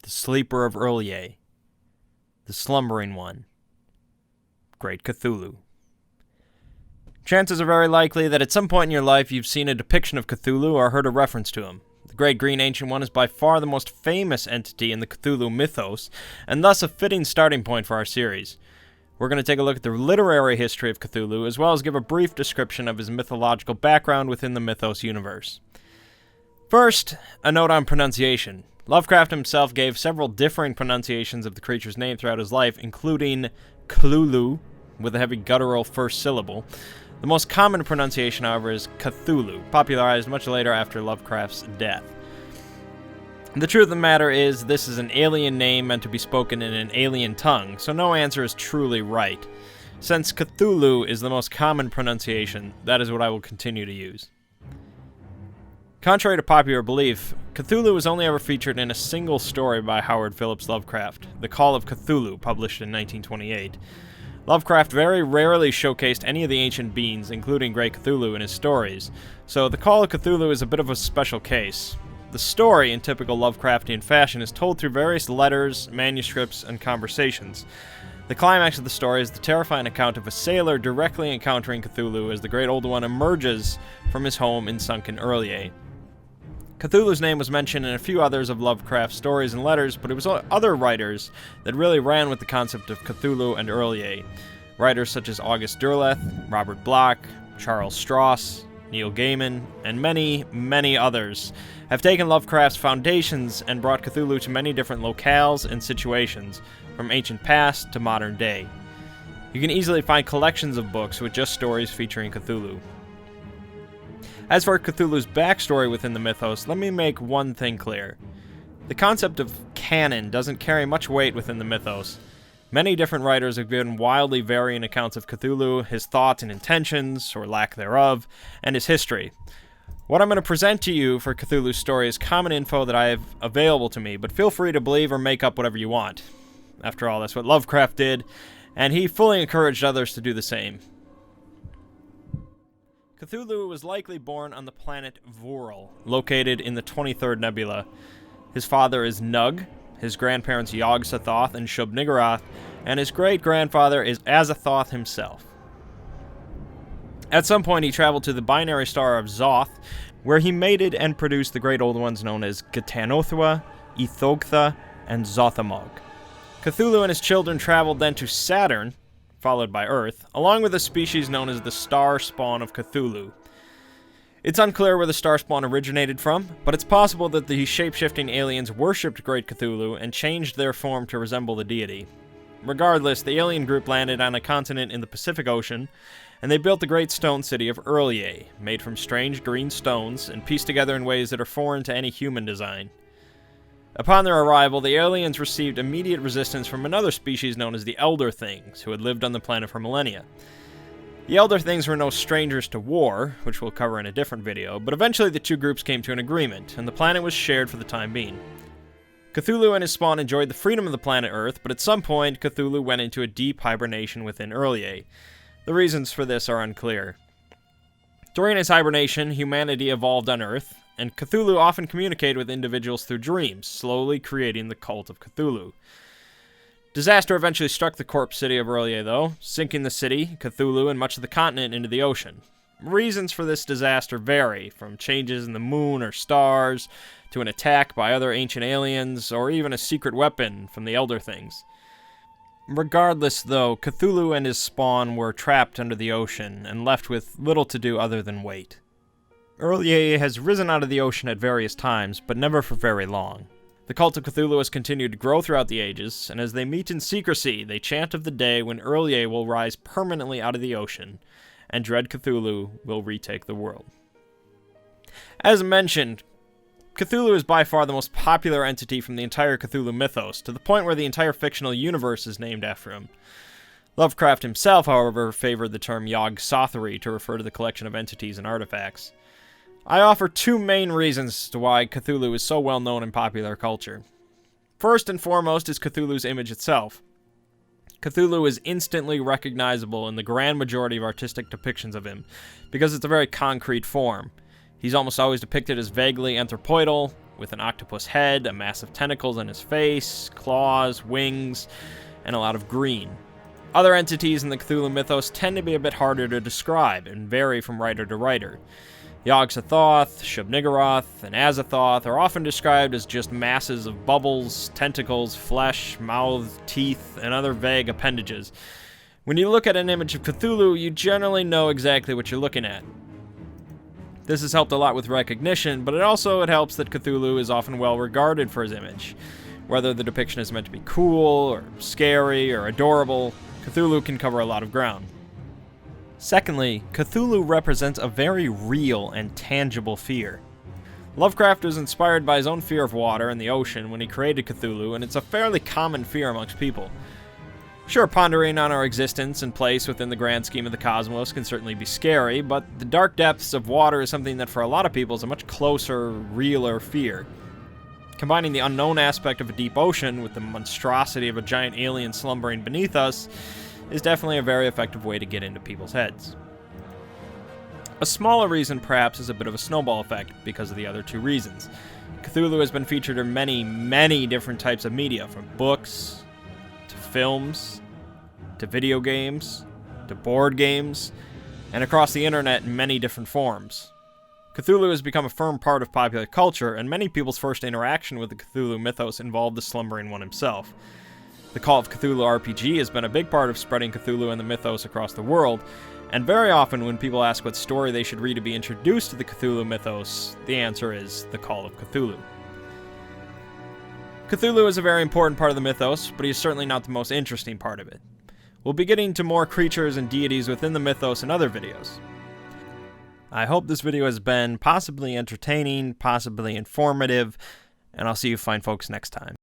the sleeper of Earlier, the slumbering one, Great Cthulhu. Chances are very likely that at some point in your life you've seen a depiction of Cthulhu or heard a reference to him. The Great Green Ancient One is by far the most famous entity in the Cthulhu mythos, and thus a fitting starting point for our series. We're going to take a look at the literary history of Cthulhu, as well as give a brief description of his mythological background within the mythos universe. First, a note on pronunciation. Lovecraft himself gave several differing pronunciations of the creature's name throughout his life, including Chtulu, with a heavy guttural first syllable. The most common pronunciation, however, is Cthulhu, popularized much later after Lovecraft's death. The truth of the matter is, this is an alien name meant to be spoken in an alien tongue, so no answer is truly right. Since Cthulhu is the most common pronunciation, that is what I will continue to use. Contrary to popular belief, Cthulhu was only ever featured in a single story by Howard Phillips Lovecraft, The Call of Cthulhu, published in 1928. Lovecraft very rarely showcased any of the ancient beings, including Great Cthulhu, in his stories, so The Call of Cthulhu is a bit of a special case. The story, in typical Lovecraftian fashion, is told through various letters, manuscripts, and conversations. The climax of the story is the terrifying account of a sailor directly encountering Cthulhu as the Great Old One emerges from his home in sunken Earlier. Cthulhu's name was mentioned in a few others of Lovecraft's stories and letters, but it was other writers that really ran with the concept of Cthulhu and Earlier. Writers such as August Derleth, Robert Bloch, Charles Stross, Neil Gaiman, and many, many others have taken Lovecraft's foundations and brought Cthulhu to many different locales and situations, from ancient past to modern day. You can easily find collections of books with just stories featuring Cthulhu. As for Cthulhu's backstory within the mythos, let me make one thing clear. The concept of canon doesn't carry much weight within the mythos. Many different writers have given wildly varying accounts of Cthulhu, his thoughts and intentions, or lack thereof, and his history. What I'm going to present to you for Cthulhu's story is common info that I have available to me, but feel free to believe or make up whatever you want. After all, that's what Lovecraft did, and he fully encouraged others to do the same. Cthulhu was likely born on the planet Vural, located in the 23rd Nebula. His father is Nug, his grandparents Yog-Sothoth and Shub-Niggurath, and his great-grandfather is Azathoth himself. At some point, he traveled to the binary star of Zoth, where he mated and produced the Great Old Ones known as Gtanothua, Ethogtha, and Zothamog. Cthulhu and his children traveled then to Saturn, followed by Earth, along with a species known as the Star Spawn of Cthulhu. It's unclear where the Star Spawn originated from, but it's possible that the shape-shifting aliens worshipped Great Cthulhu and changed their form to resemble the deity. Regardless, the alien group landed on a continent in the Pacific Ocean, and they built the great stone city of Earlier, made from strange green stones and pieced together in ways that are foreign to any human design. Upon their arrival, the aliens received immediate resistance from another species known as the Elder Things, who had lived on the planet for millennia. The Elder Things were no strangers to war, which we'll cover in a different video, but eventually the two groups came to an agreement, and the planet was shared for the time being. Cthulhu and his spawn enjoyed the freedom of the planet Earth, but at some point, Cthulhu went into a deep hibernation within Earlier. The reasons for this are unclear. During his hibernation, humanity evolved on Earth, and Cthulhu often communicated with individuals through dreams, slowly creating the cult of Cthulhu. Disaster eventually struck the corpse city of Earlier, though, sinking the city, Cthulhu, and much of the continent into the ocean. Reasons for this disaster vary, from changes in the moon or stars, to an attack by other ancient aliens, or even a secret weapon from the Elder Things. Regardless, though, Cthulhu and his spawn were trapped under the ocean, and left with little to do other than wait. Earlier has risen out of the ocean at various times, but never for very long. The cult of Cthulhu has continued to grow throughout the ages, and as they meet in secrecy, they chant of the day when Earlier will rise permanently out of the ocean, and dread Cthulhu will retake the world. As mentioned, Cthulhu is by far the most popular entity from the entire Cthulhu mythos, to the point where the entire fictional universe is named after him. Lovecraft himself, however, favored the term Yog-Sothory to refer to the collection of entities and artifacts. I offer two main reasons as to why Cthulhu is so well known in popular culture. First and foremost is Cthulhu's image itself. Cthulhu is instantly recognizable in the grand majority of artistic depictions of him, because it's a very concrete form. He's almost always depicted as vaguely anthropoidal, with an octopus head, a mass of tentacles on his face, claws, wings, and a lot of green. Other entities in the Cthulhu mythos tend to be a bit harder to describe and vary from writer to writer. Yog-Sothoth, Shub-Niggurath, and Azathoth are often described as just masses of bubbles, tentacles, flesh, mouths, teeth, and other vague appendages. When you look at an image of Cthulhu, you generally know exactly what you're looking at. This has helped a lot with recognition, but it helps that Cthulhu is often well regarded for his image. Whether the depiction is meant to be cool, or scary, or adorable, Cthulhu can cover a lot of ground. Secondly, Cthulhu represents a very real and tangible fear. Lovecraft was inspired by his own fear of water and the ocean when he created Cthulhu, and it's a fairly common fear amongst people. Sure, pondering on our existence and place within the grand scheme of the cosmos can certainly be scary, but the dark depths of water is something that for a lot of people is a much closer, realer fear. Combining the unknown aspect of a deep ocean with the monstrosity of a giant alien slumbering beneath us is definitely a very effective way to get into people's heads. A smaller reason, perhaps, is a bit of a snowball effect because of the other two reasons. Cthulhu has been featured in many, many different types of media, from books, to films, to video games, to board games, and across the internet in many different forms. Cthulhu has become a firm part of popular culture, and many people's first interaction with the Cthulhu mythos involved the slumbering one himself. The Call of Cthulhu RPG has been a big part of spreading Cthulhu and the mythos across the world, and very often when people ask what story they should read to be introduced to the Cthulhu mythos, the answer is The Call of Cthulhu. Cthulhu is a very important part of the mythos, but he is certainly not the most interesting part of it. We'll be getting to more creatures and deities within the mythos in other videos. I hope this video has been possibly entertaining, possibly informative, and I'll see you fine folks next time.